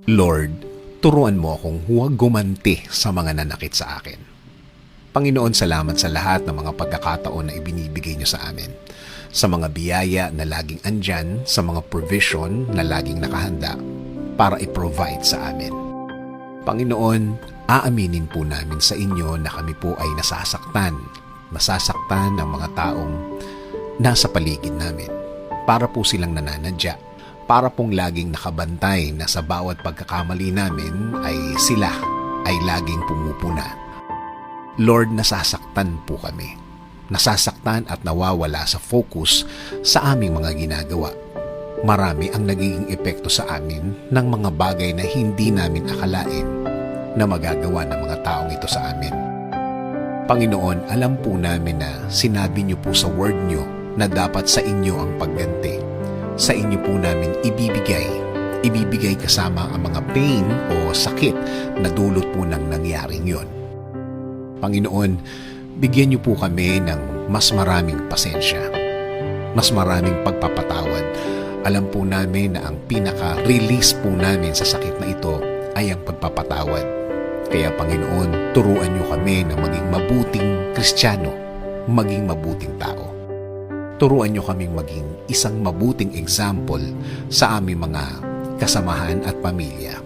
Lord, turuan mo akong huwag gumanti sa mga nanakit sa akin. Panginoon, salamat sa lahat ng mga pagkakataon na ibinibigay niyo sa amin. Sa mga biyaya na laging andyan, sa mga provision na laging nakahanda para i-provide sa amin. Panginoon, aaminin po namin sa inyo na kami po ay nasasaktan ng mga taong nasa paligid namin. Para po silang nananadya. Para pong laging nakabantay na sa bawat pagkakamali namin ay sila ay laging pumupuna. Lord, nasasaktan po kami. Nasasaktan at nawawala sa focus sa aming mga ginagawa. Marami ang nagiging epekto sa amin ng mga bagay na hindi namin akalain na magagawa ng mga taong ito sa amin. Panginoon, alam po namin na sinabi niyo po sa word niyo na dapat sa inyo ang pagganti. Sa inyo po namin ibibigay kasama ang mga pain o sakit na dulot po ng nangyaring yon. Panginoon, bigyan niyo po kami ng mas maraming pasensya, mas maraming pagpapatawad. Alam po namin na ang pinaka-release po namin sa sakit na ito ay ang pagpapatawad. Kaya Panginoon, turuan niyo kami na maging mabuting Kristiyano, maging mabuting tao. Turuan niyo kaming maging isang mabuting example sa aming mga kasamahan at pamilya.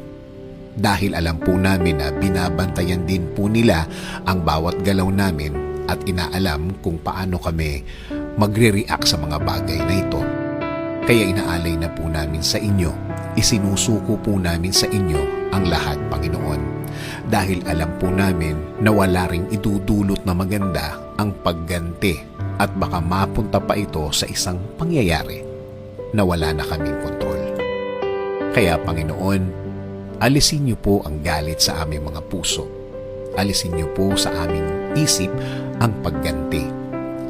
Dahil alam po namin na binabantayan din po nila ang bawat galaw namin at inaalam kung paano kami magre-react sa mga bagay na ito. Kaya inaalay na po namin sa inyo, isinusuko po namin sa inyo ang lahat, Panginoon. Dahil alam po namin na wala ring idudulot na maganda ang pagganti at baka mapunta pa ito sa isang pangyayari na wala na kaming kontrol. Kaya Panginoon, alisin niyo po ang galit sa aming mga puso. Alisin niyo po sa aming isip ang pagganti.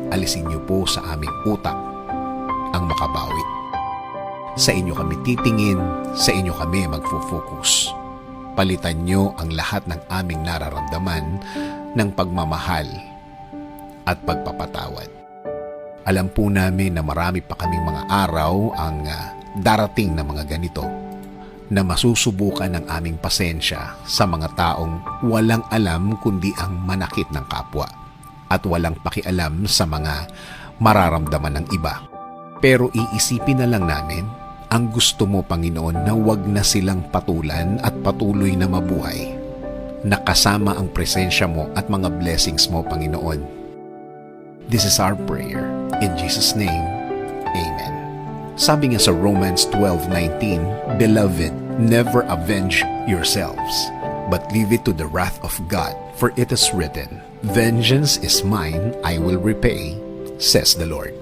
Alisin niyo po sa aming utak ang makabawi. Sa inyo kami titingin, sa inyo kami magfo-focus. Palitan niyo ang lahat ng aming nararamdaman ng pagmamahal at pagpapatawad. Alam po namin na marami pa kaming mga araw ang darating na mga ganito na masusubukan ng aming pasensya sa mga taong walang alam kundi ang manakit ng kapwa at walang pakialam sa mga mararamdaman ng iba. Pero iisipin na lang namin ang gusto mo, Panginoon, na wag na silang patulan at patuloy na mabuhay. Nakasama ang presensya mo at mga blessings mo, Panginoon. This is our prayer. In Jesus' name, Amen. Sabi nga sa Romans 12:19, Beloved, never avenge yourselves, but leave it to the wrath of God, for it is written, Vengeance is mine, I will repay, says the Lord.